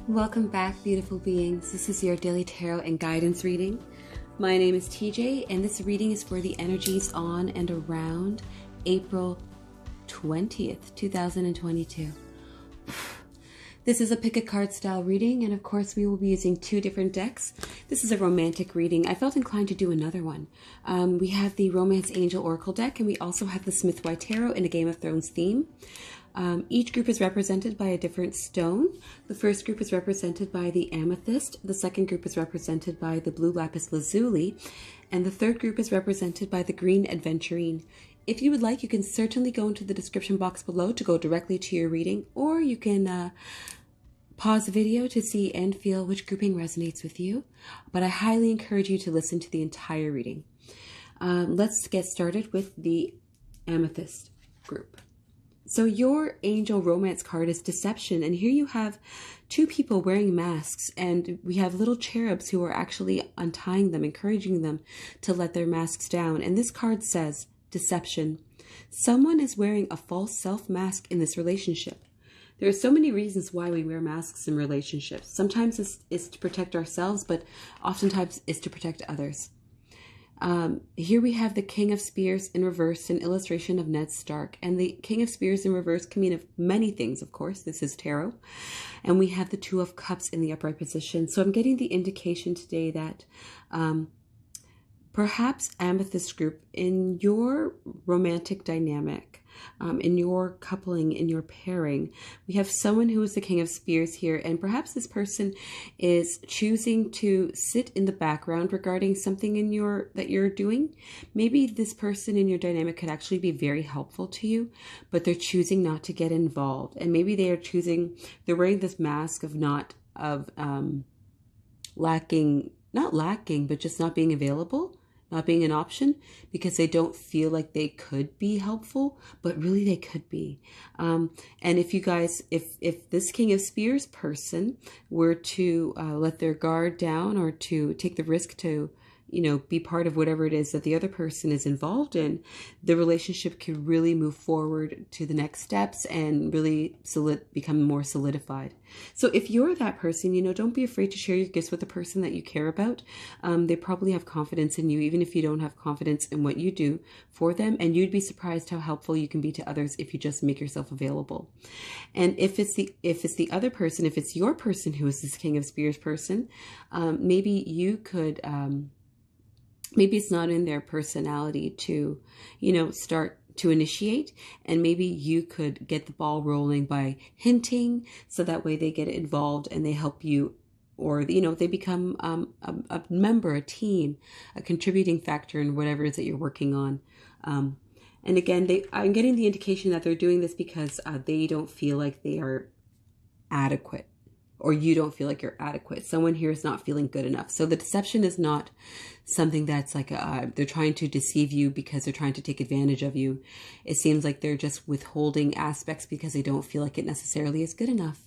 Welcome back, beautiful beings. This is your daily tarot and guidance reading. My name is TJ, and this reading is for the energies on and around April 20th, 2022. This is a pick a card style reading, and of course we will be using two different decks. This is a romantic reading. I felt inclined to do another one. We have the Romance Angel Oracle deck, and we also have the Smith White Tarot in a Game of Thrones theme. Each group is represented by a different stone. The first group is represented by the Amethyst. The second group is represented by the blue Lapis Lazuli. And the third group is represented by the Green Aventurine. If you would like, you can certainly go into the description box below to go directly to your reading, or you can pause the video to see and feel which grouping resonates with you. But I highly encourage you to listen to the entire reading. Let's get started with the Amethyst group. So your angel romance card is deception, and here you have two people wearing masks, and we have little cherubs who are actually untying them, encouraging them to let their masks down. And this card says deception. Someone is wearing a false self mask in this relationship. There are so many reasons why we wear masks in relationships. Sometimes it's to protect ourselves, but oftentimes it's to protect others. Here we have the King of Spears in reverse, an illustration of Ned Stark. And the King of Spears in reverse can mean of many things, of course. This is tarot. And we have the Two of Cups in the upright position. So I'm getting the indication today that perhaps Amethyst group, in your romantic dynamic, in your coupling, in your pairing, we have someone who is the King of Spears here, and perhaps this person is choosing to sit in the background regarding something in that you're doing. Maybe this person in your dynamic could actually be very helpful to you, but they're choosing not to get involved. And maybe they're wearing this mask of not lacking, but just not being available, not being an option, because they don't feel like they could be helpful, but really they could be. And if you guys, if this King of Spears person were to let their guard down, or to take the risk to, be part of whatever it is that the other person is involved in, the relationship could really move forward to the next steps and really become more solidified. So if you're that person, don't be afraid to share your gifts with the person that you care about. They probably have confidence in you, even if you don't have confidence in what you do for them. And you'd be surprised how helpful you can be to others if you just make yourself available. And if it's the other person, if it's your person who is this King of Spears person, maybe you could, maybe it's not in their personality to, start to initiate, and maybe you could get the ball rolling by hinting, so that way they get involved and they help you, or, they become a member, a team, a contributing factor in whatever it is that you're working on. And again, I'm getting the indication that they're doing this because they don't feel like they are adequate, or you don't feel like you're adequate. Someone here is not feeling good enough. So the deception is not something that's like they're trying to deceive you because they're trying to take advantage of you. It seems like they're just withholding aspects because they don't feel like it necessarily is good enough.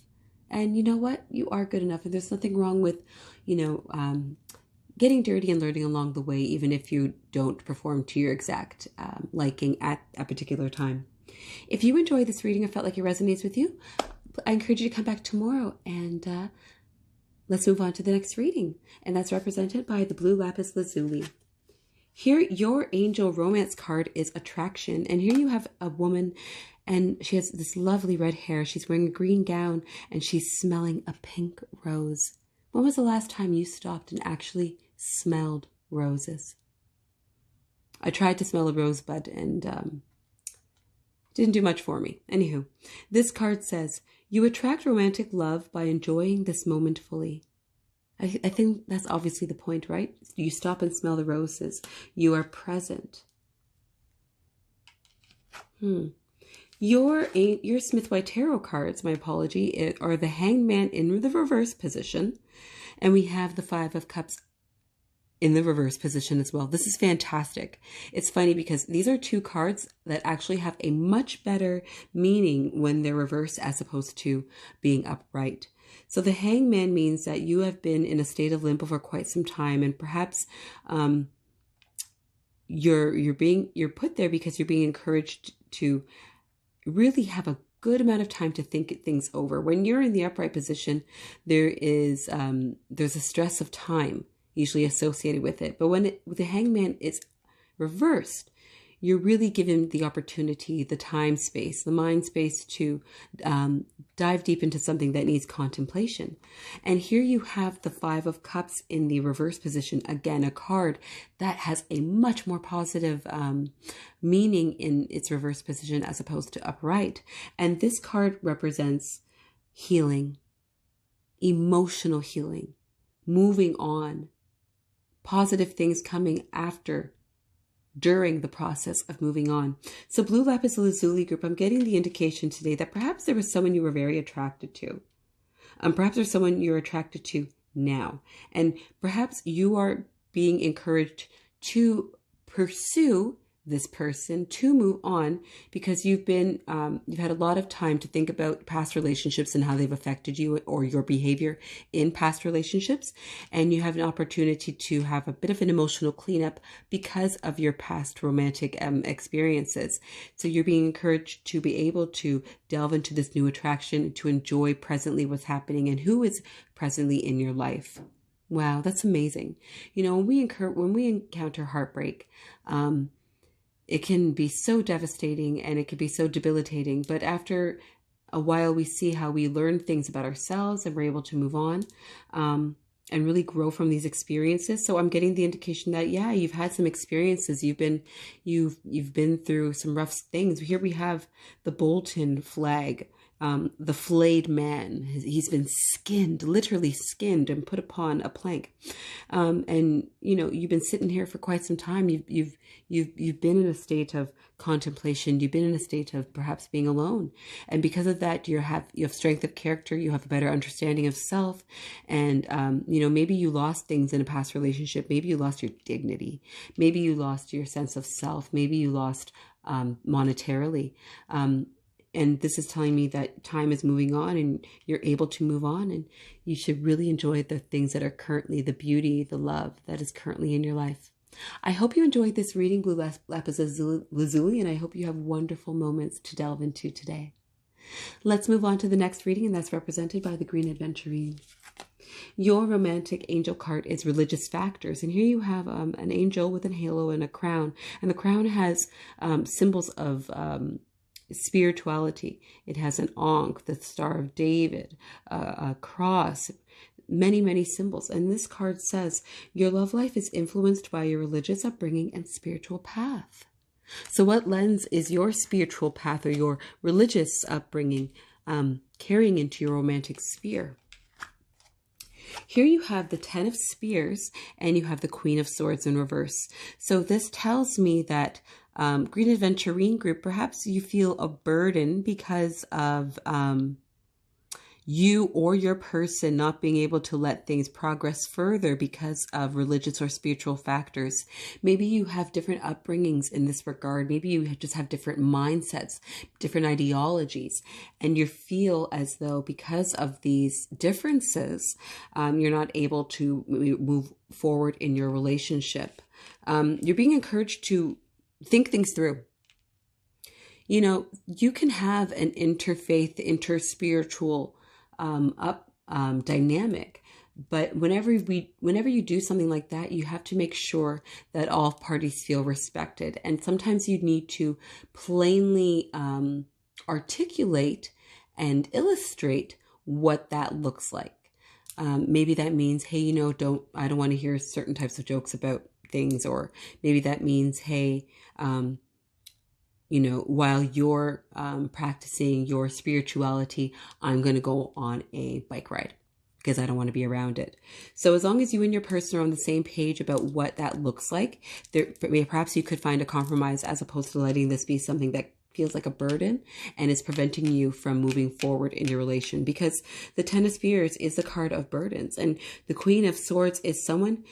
And you know what? You are good enough. And there's nothing wrong with, getting dirty and learning along the way, even if you don't perform to your exact liking at a particular time. If you enjoy this reading or felt like it resonates with you, I encourage you to come back tomorrow, and let's move on to the next reading. And that's represented by the blue Lapis Lazuli. Here, your angel romance card is attraction. And here you have a woman, and she has this lovely red hair. She's wearing a green gown, and she's smelling a pink rose. When was the last time you stopped and actually smelled roses? I tried to smell a rosebud, and didn't do much for me. Anywho, this card says, you attract romantic love by enjoying this moment fully. I think that's obviously the point, right? You stop and smell the roses. You are present. Your Smith White Tarot cards, my apology, are the Hangman in the reverse position. And we have the Five of Cups in the reverse position as well. This is fantastic. It's funny because these are two cards that actually have a much better meaning when they're reversed as opposed to being upright. So the Hangman means that you have been in a state of limbo for quite some time, and perhaps you're put there because you're being encouraged to really have a good amount of time to think things over. When you're in the upright position, there's a stress of time usually associated with it. But with the hangman, it's reversed. You're really given the opportunity, the time space, the mind space to dive deep into something that needs contemplation. And here you have the Five of Cups in the reverse position. Again, a card that has a much more positive meaning in its reverse position as opposed to upright. And this card represents healing, emotional healing, moving on, positive things coming after, during the process of moving on. So Blue Lapis Lazuli group, I'm getting the indication today that perhaps there was someone you were very attracted to. Perhaps there's someone you're attracted to now. And perhaps you are being encouraged to pursue this person, to move on, because you've had a lot of time to think about past relationships and how they've affected you or your behavior in past relationships. And you have an opportunity to have a bit of an emotional cleanup because of your past romantic experiences. So you're being encouraged to be able to delve into this new attraction, to enjoy presently what's happening and who is presently in your life. Wow, that's amazing. You know, when we encounter heartbreak, it can be so devastating and it can be so debilitating. But after a while, we see how we learn things about ourselves and we're able to move on and really grow from these experiences. So I'm getting the indication that, yeah, you've had some experiences. You've been through some rough things. Here we have the Bolton flag. The flayed man. He's been skinned, literally skinned, and put upon a plank. And you know, you've been sitting here for quite some time. You've been in a state of contemplation. You've been in a state of perhaps being alone, and because of that, you have strength of character. You have a better understanding of self, and you know, maybe you lost things in a past relationship. Maybe you lost your dignity. Maybe you lost your sense of self. Maybe you lost monetarily. And this is telling me that time is moving on and you're able to move on, and you should really enjoy the things that are currently, the beauty, the love that is currently in your life. I hope you enjoyed this reading, Blue Lapis Lazuli, and I hope you have wonderful moments to delve into today. Let's move on to the next reading, and that's represented by the Green Aventurine. Your romantic angel card is religious factors, and here you have an angel with a halo and a crown, and the crown has symbols of spirituality. It has an ankh, the Star of David, a cross, many symbols. And this card says your love life is influenced by your religious upbringing and spiritual path. So what lens is your spiritual path or your religious upbringing carrying into your romantic sphere? Here you have the Ten of Spears and you have the Queen of Swords in reverse. So this tells me that Green Aventurine group, perhaps you feel a burden because of you or your person not being able to let things progress further because of religious or spiritual factors. Maybe you have different upbringings in this regard. Maybe you just have different mindsets, different ideologies, and you feel as though because of these differences, you're not able to move forward in your relationship. You're being encouraged to think things through. You know, you can have an interfaith, interspiritual dynamic, but whenever you do something like that, you have to make sure that all parties feel respected. And sometimes you need to plainly articulate and illustrate what that looks like. Maybe that means, hey, you know, I don't want to hear certain types of jokes about things, or maybe that means, hey, you know, while you're practicing your spirituality, I'm going to go on a bike ride because I don't want to be around it. So as long as you and your person are on the same page about what that looks like, perhaps you could find a compromise as opposed to letting this be something that feels like a burden and is preventing you from moving forward in your relation, because the Ten of Spears is the card of burdens, and the Queen of Swords is someone,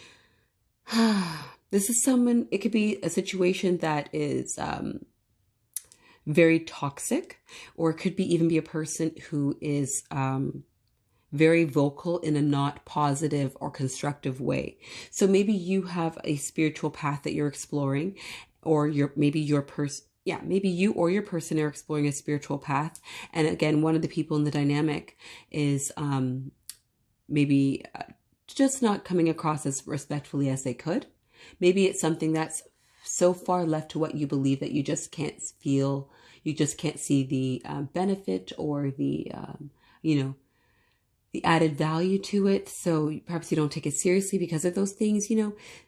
this is someone, it could be a situation that is very toxic, or it could be even be a person who is very vocal in a not positive or constructive way. So maybe you have a spiritual path that you're exploring, or maybe your yeah, maybe you or your person are exploring a spiritual path. And again, one of the people in the dynamic is maybe just not coming across as respectfully as they could. Maybe it's something that's so far left to what you believe that you just can't feel, you just can't see the benefit or the, the added value to it. So perhaps you don't take it seriously because of those things.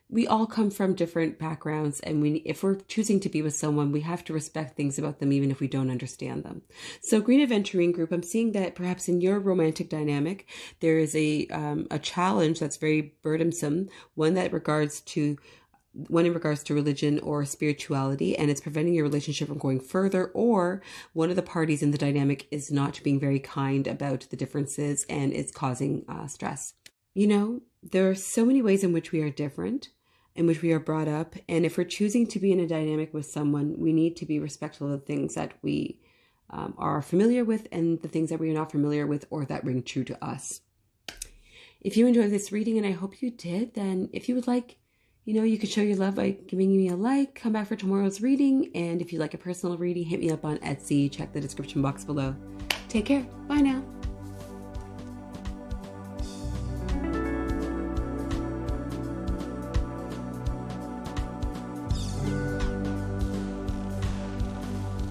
We all come from different backgrounds, and if we're choosing to be with someone, we have to respect things about them even if we don't understand them. So Green Aventurine group, I'm seeing that perhaps in your romantic dynamic, there is a challenge that's very burdensome, one in regards to religion or spirituality, and it's preventing your relationship from going further, or one of the parties in the dynamic is not being very kind about the differences and it's causing stress. There are so many ways in which we are different, in which we are brought up, and if we're choosing to be in a dynamic with someone, we need to be respectful of the things that we are familiar with and the things that we are not familiar with or that ring true to us. If you enjoyed this reading, and I hope you did, then if you would like, you could show your love by giving me a like, come back for tomorrow's reading, and if you'd like a personal reading, hit me up on Etsy, check the description box below. Take care. Bye now.